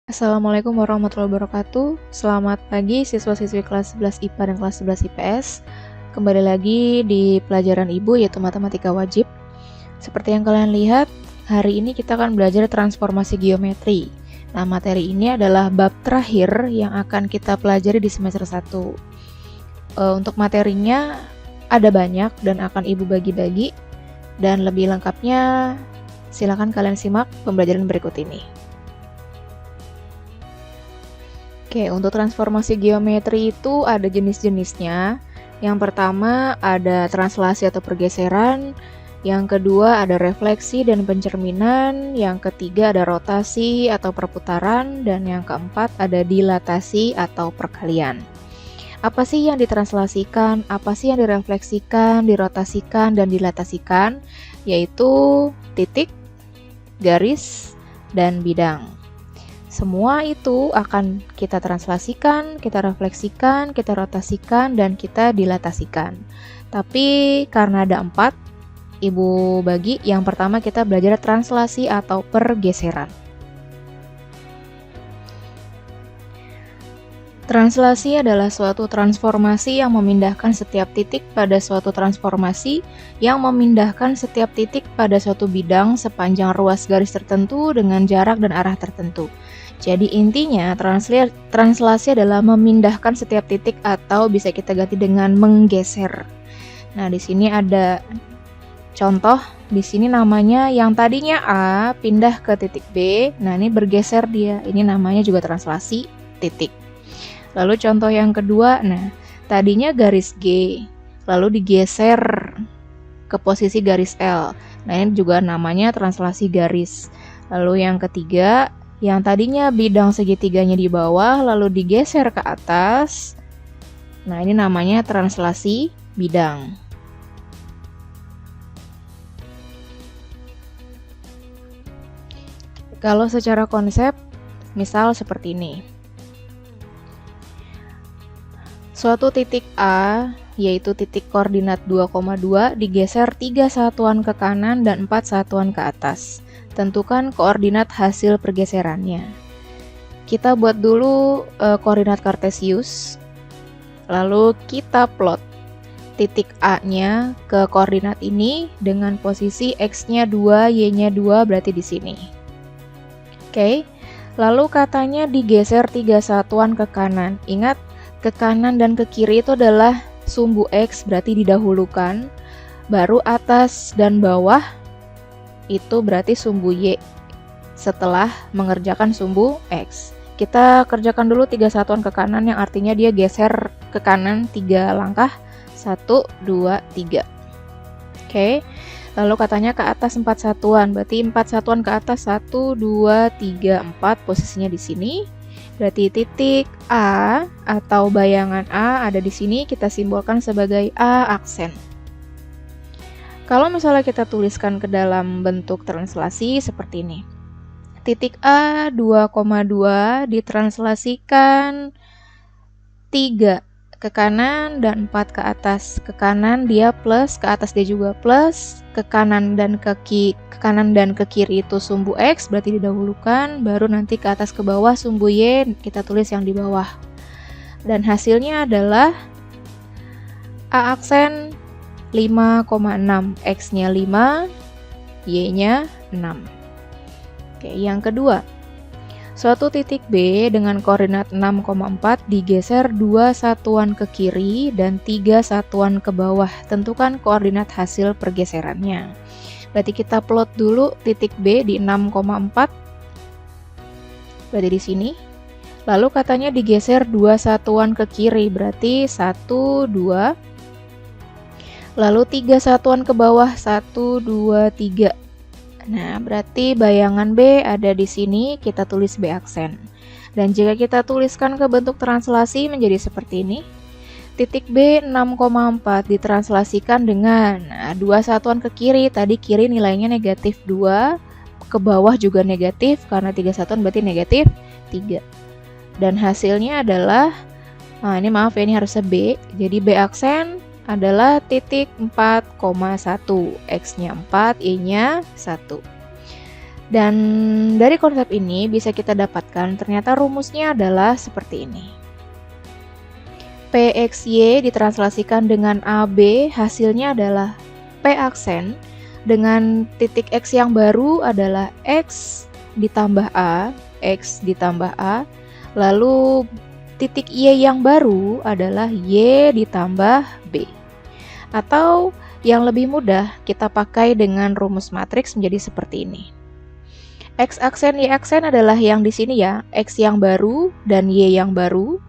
Assalamualaikum warahmatullahi wabarakatuh. Selamat pagi siswa-siswi kelas 11 IPA dan kelas 11 IPS. Kembali lagi di pelajaran Ibu yaitu matematika wajib. Seperti yang kalian lihat, hari ini kita akan belajar transformasi geometri. Nah, materi ini adalah bab terakhir yang akan kita pelajari di semester 1. Untuk materinya ada banyak dan akan Ibu bagi-bagi. Dan lebih lengkapnya, silakan kalian simak pembelajaran berikut ini. Oke, untuk transformasi geometri itu ada jenis-jenisnya. Yang pertama ada translasi atau pergeseran, yang kedua ada refleksi dan pencerminan, yang ketiga ada rotasi atau perputaran, dan yang keempat ada dilatasi atau perkalian. Apa sih yang ditranslasikan, apa sih yang direfleksikan, dirotasikan, dan dilatasikan? Yaitu titik, garis, dan bidang. Semua itu akan kita translasikan, kita refleksikan, kita rotasikan, dan kita dilatasikan. Tapi karena ada 4, Ibu bagi. Yang pertama kita belajar translasi atau pergeseran. Translasi adalah suatu transformasi yang memindahkan setiap titik pada suatu transformasi yang memindahkan setiap titik pada suatu bidang sepanjang ruas garis tertentu dengan jarak dan arah tertentu. Jadi intinya translasi adalah memindahkan setiap titik atau bisa kita ganti dengan menggeser. Nah, di sini ada contoh. Di sini namanya yang tadinya A pindah ke titik B. Nah, ini bergeser dia. Ini namanya juga translasi titik. Lalu contoh yang kedua, nah tadinya garis G, lalu digeser ke posisi garis L. Nah, ini juga namanya translasi garis. Lalu yang ketiga, yang tadinya bidang segitiganya di bawah, lalu digeser ke atas. Nah, ini namanya translasi bidang. Kalau secara konsep, misal seperti ini. Suatu titik A, yaitu titik koordinat 2,2, digeser 3 satuan ke kanan dan 4 satuan ke atas. Tentukan koordinat hasil pergeserannya. Kita buat dulu koordinat kartesius, lalu kita plot titik A-nya ke koordinat ini dengan posisi X-nya 2, Y-nya 2, berarti di sini. Oke, lalu katanya digeser 3 satuan ke kanan. Ingat, ke kanan dan ke kiri itu adalah sumbu X, berarti didahulukan, baru atas dan bawah itu berarti sumbu Y setelah mengerjakan sumbu X. Kita kerjakan dulu 3 satuan ke kanan yang artinya dia geser ke kanan 3 langkah, 1, 2, 3. Oke, lalu katanya ke atas 4 satuan, berarti 4 satuan ke atas, 1, 2, 3, 4, posisinya di sini. Berarti titik A atau bayangan A ada di sini, kita simbolkan sebagai A aksen. Kalau misalnya kita tuliskan ke dalam bentuk translasi seperti ini. Titik A 2,2 ditranslasikan 3 ke kanan dan 4 ke atas. Ke kanan dia plus, ke atas dia juga plus, ke kanan dan ke kiri itu sumbu X berarti didahulukan, baru nanti ke atas ke bawah sumbu Y kita tulis yang di bawah. Dan hasilnya adalah A aksen 5,6, X-nya 5, Y-nya 6. Oke, yang kedua. Suatu titik B dengan koordinat 6,4 digeser 2 satuan ke kiri dan 3 satuan ke bawah. Tentukan koordinat hasil pergeserannya. Berarti kita plot dulu titik B di 6,4. Berarti di sini. Lalu katanya digeser 2 satuan ke kiri, berarti 1, 2. Lalu 3 satuan ke bawah, 1, 2, 3. Nah, berarti bayangan B ada di sini, kita tulis B aksen. Dan jika kita tuliskan ke bentuk translasi menjadi seperti ini. Titik B 6,4 ditranslasikan dengan 2 satuan ke kiri, tadi kiri nilainya negatif 2, ke bawah juga negatif, karena 3 satuan berarti negatif 3. Dan hasilnya adalah, nah ini maaf ya, ini harusnya B, jadi B aksen adalah titik 4,1, X-nya 4, Y-nya 1. Dan dari konsep ini bisa kita dapatkan ternyata rumusnya adalah seperti ini. PXY ditranslasikan dengan AB, hasilnya adalah P aksen dengan titik X yang baru adalah X ditambah A, X ditambah A, lalu titik Y yang baru adalah Y ditambah B. Atau yang lebih mudah, kita pakai dengan rumus matriks menjadi seperti ini. X aksen Y aksen adalah yang di sini ya, X yang baru dan Y yang baru.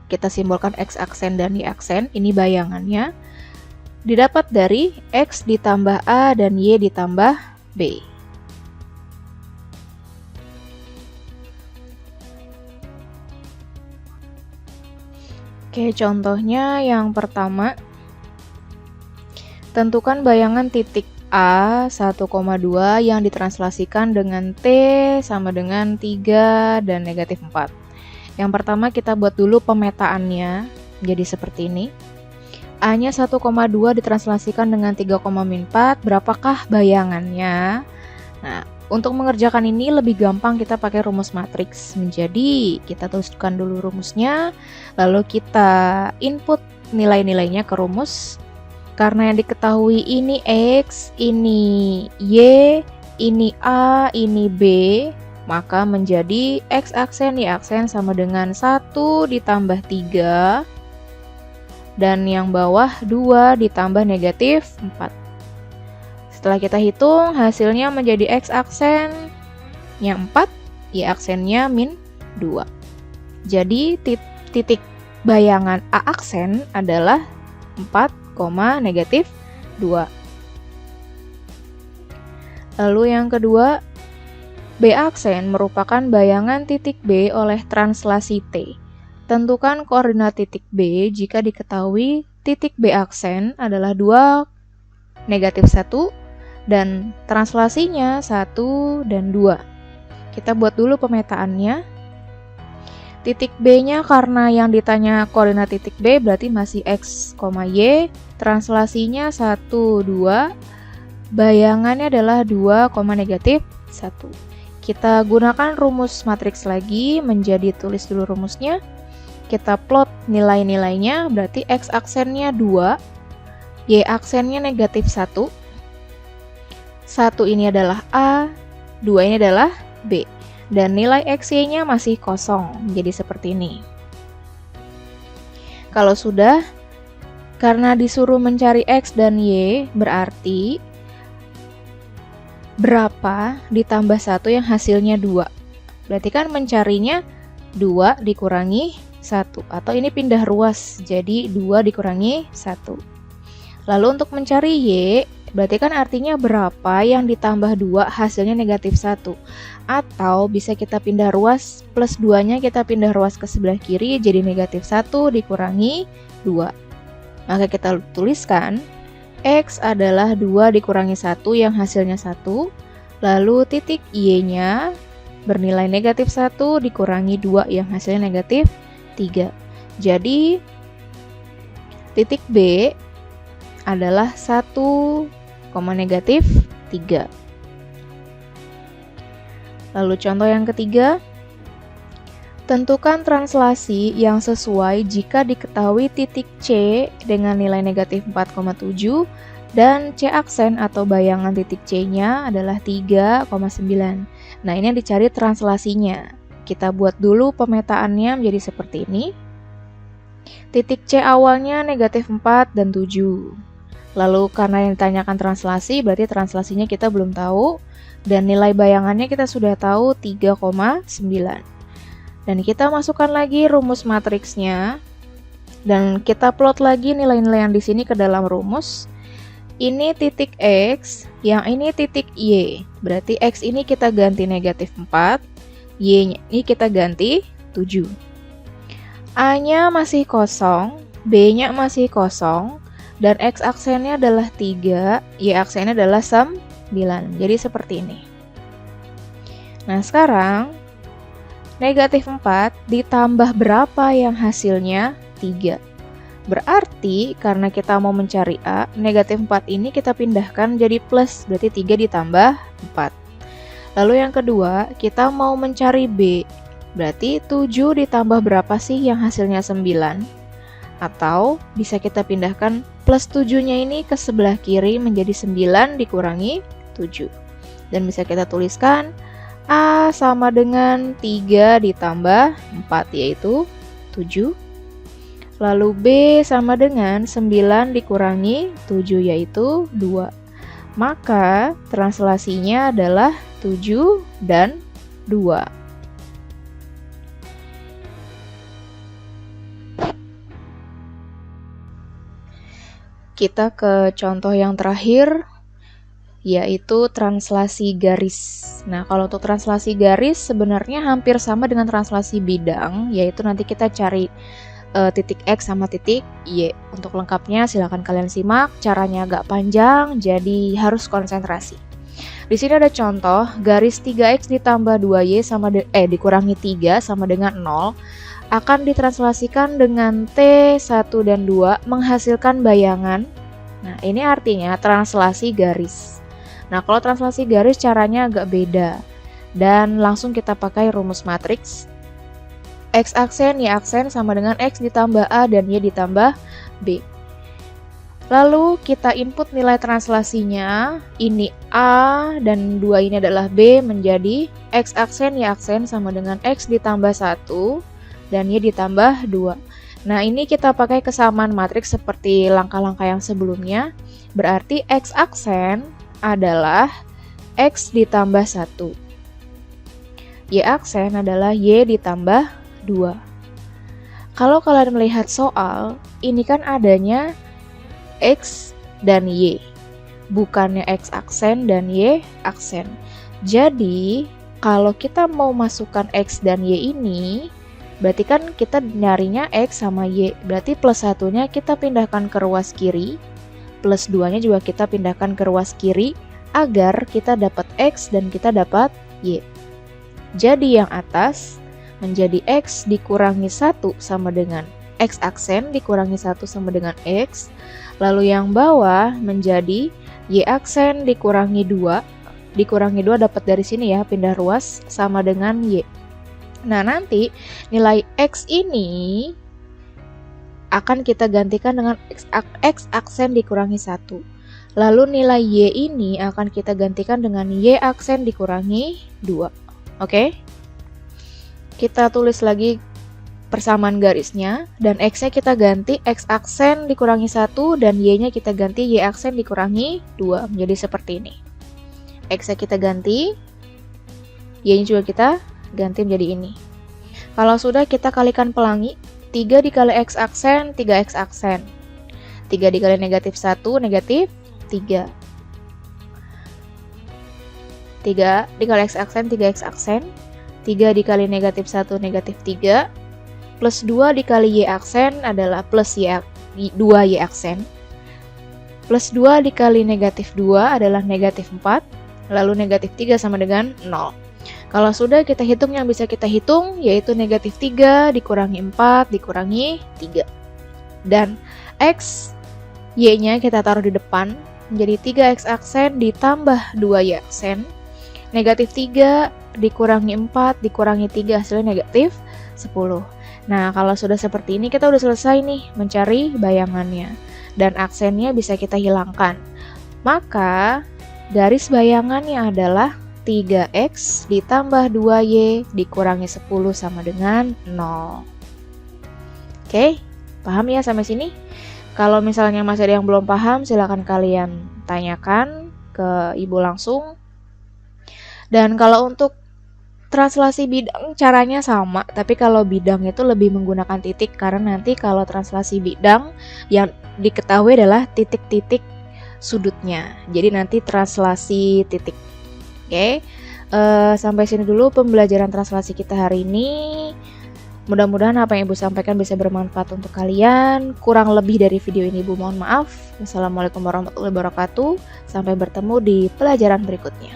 Kita simbolkan X aksen dan Y aksen, ini bayangannya. Didapat dari X ditambah A dan Y ditambah B. Oke, contohnya yang pertama. Tentukan bayangan titik A 1,2 yang ditranslasikan dengan T sama dengan 3 dan negatif 4. Yang pertama kita buat dulu pemetaannya jadi seperti ini. A-nya 1,2 ditranslasikan dengan 3,4, berapakah bayangannya? Nah, untuk mengerjakan ini lebih gampang kita pakai rumus matriks. Menjadi kita tuliskan dulu rumusnya, lalu kita input nilai-nilainya ke rumus. Karena yang diketahui ini X, ini Y, ini A, ini B, maka menjadi X aksen, Y aksen sama dengan 1 ditambah 3, dan yang bawah 2 ditambah negatif 4. Setelah kita hitung, hasilnya menjadi X aksennya 4, Y aksennya min 2. Jadi titik bayangan A aksen adalah 4, negatif 2. Lalu yang kedua, B aksen merupakan bayangan titik B oleh translasi T. Tentukan koordinat titik B jika diketahui titik B aksen adalah 2, negatif 1, dan translasinya 1 dan 2. Kita buat dulu pemetaannya. Titik B-nya karena yang ditanya koordinat titik B berarti masih X, Y, translasinya 1, 2, bayangannya adalah 2, negatif 1. Kita gunakan rumus matriks lagi, menjadi tulis dulu rumusnya. Kita plot nilai-nilainya, berarti X aksennya 2, Y aksennya negatif 1. 1 ini adalah A, 2 ini adalah B. Dan nilai XY-nya masih kosong, jadi seperti ini. Kalau sudah, karena disuruh mencari X dan Y, berarti berapa ditambah 1 yang hasilnya 2. Berarti kan mencarinya 2 dikurangi 1, atau ini pindah ruas, jadi 2 dikurangi 1. Lalu untuk mencari Y, berarti kan artinya berapa yang ditambah 2 hasilnya negatif 1. Atau bisa kita pindah ruas, plus 2-nya kita pindah ruas ke sebelah kiri, jadi negatif 1 dikurangi 2. Maka kita tuliskan, X adalah 2 dikurangi 1 yang hasilnya 1. Lalu titik Y-nya bernilai negatif 1 dikurangi 2 yang hasilnya negatif 3. Jadi, titik B adalah 1, negatif 3. Lalu contoh yang ketiga, tentukan translasi yang sesuai jika diketahui titik C dengan nilai negatif 4,7 dan C aksen atau bayangan titik C-nya adalah 3,9. Nah, ini yang dicari translasinya. Kita buat dulu pemetaannya menjadi seperti ini. Titik C awalnya negatif 4 dan 7. Lalu karena yang ditanyakan translasi, berarti translasinya kita belum tahu. Dan nilai bayangannya kita sudah tahu 3,9. Dan kita masukkan lagi rumus matriksnya. Dan kita plot lagi nilai-nilai yang di sini ke dalam rumus. Ini titik X, yang ini titik Y. Berarti X ini kita ganti negatif 4, Y ini kita ganti 7. A-nya masih kosong, B-nya masih kosong, dan X aksennya adalah 3, Y aksennya adalah 9. Jadi seperti ini. Nah, sekarang negatif 4 ditambah berapa yang hasilnya 3. Berarti karena kita mau mencari A, negatif 4 ini kita pindahkan jadi plus, berarti 3 ditambah 4. Lalu yang kedua, kita mau mencari B. Berarti 7 ditambah berapa sih yang hasilnya 9? Atau bisa kita pindahkan plus 7-nya ini ke sebelah kiri menjadi 9 dikurangi 7. Dan bisa kita tuliskan A sama dengan 3 ditambah 4 yaitu 7. Lalu B sama dengan 9 dikurangi 7 yaitu 2. Maka translasinya adalah 7 dan 2. Kita ke contoh yang terakhir, yaitu translasi garis. Nah, kalau untuk translasi garis sebenarnya hampir sama dengan translasi bidang, yaitu nanti kita cari titik X sama titik Y. Untuk lengkapnya silahkan kalian simak, caranya agak panjang, jadi harus konsentrasi. Di sini ada contoh, garis 3X ditambah 2Y dikurangi 3 sama dengan 0, akan ditranslasikan dengan T, 1 dan 2 menghasilkan bayangan. Nah, ini artinya translasi garis. Nah, kalau translasi garis caranya agak beda. Dan langsung kita pakai rumus matriks. X aksen, Y aksen sama dengan X ditambah A dan Y ditambah B. Lalu kita input nilai translasinya, ini A dan 2 ini adalah B menjadi X aksen, Y aksen sama dengan X ditambah 1 dan Y ditambah 2. Nah, ini kita pakai kesamaan matriks seperti langkah-langkah yang sebelumnya. Berarti X aksen adalah X ditambah 1. Y aksen adalah Y ditambah 2. Kalau kalian melihat soal, ini kan adanya X dan Y, bukannya X aksen dan Y aksen. Jadi, kalau kita mau masukkan X dan Y ini, berarti kan kita nyarinya X sama Y. Berarti plus 1-nya kita pindahkan ke ruas kiri, plus 2-nya juga kita pindahkan ke ruas kiri, agar kita dapat X dan kita dapat Y. Jadi yang atas menjadi X dikurangi 1 sama dengan X aksen dikurangi 1 sama dengan X. Lalu yang bawah menjadi Y aksen dikurangi 2. Dikurangi 2 dapat dari sini ya, pindah ruas sama dengan Y. Nah, nanti nilai X ini akan kita gantikan dengan X aksen dikurangi 1. Lalu nilai Y ini akan kita gantikan dengan Y aksen dikurangi 2. Oke? Kita tulis lagi persamaan garisnya, dan X-nya kita ganti X aksen dikurangi 1 dan Y-nya kita ganti Y aksen dikurangi 2. Menjadi seperti ini. X-nya kita ganti, Y-nya juga kita ganti menjadi ini. Kalau sudah, kita kalikan pelangi. 3 dikali X aksen, 3X aksen. 3 dikali negatif 1, negatif 3. 3 dikali X aksen, 3X aksen. 3 dikali negatif 1, negatif 3. Plus 2 dikali Y aksen adalah plus 2Y aksen. Plus 2 dikali negatif 2 adalah negatif 4. Lalu negatif 3 sama dengan 0. Kalau sudah, kita hitung yang bisa kita hitung, yaitu negatif 3 dikurangi 4 dikurangi 3. Dan X, Y-nya kita taruh di depan, menjadi 3X aksen ditambah 2Y aksen. Negatif 3 dikurangi 4 dikurangi 3 hasilnya negatif 10. Nah, kalau sudah seperti ini kita udah selesai nih mencari bayangannya. Dan aksennya bisa kita hilangkan. Maka garis bayangannya adalah 3X ditambah 2Y dikurangi 10 sama dengan 0. Oke, paham ya sampai sini? Kalau misalnya masih ada yang belum paham, silakan kalian tanyakan ke ibu langsung. Dan kalau untuk translasi bidang caranya sama, tapi kalau bidang itu lebih menggunakan titik, karena nanti kalau translasi bidang yang diketahui adalah titik-titik sudutnya. Jadi nanti translasi titik. Oke, sampai sini dulu pembelajaran translasi kita hari ini. Mudah-mudahan apa yang Ibu sampaikan bisa bermanfaat untuk kalian. Kurang lebih dari video ini Ibu mohon maaf. Wassalamualaikum warahmatullahi wabarakatuh. Sampai bertemu di pelajaran berikutnya.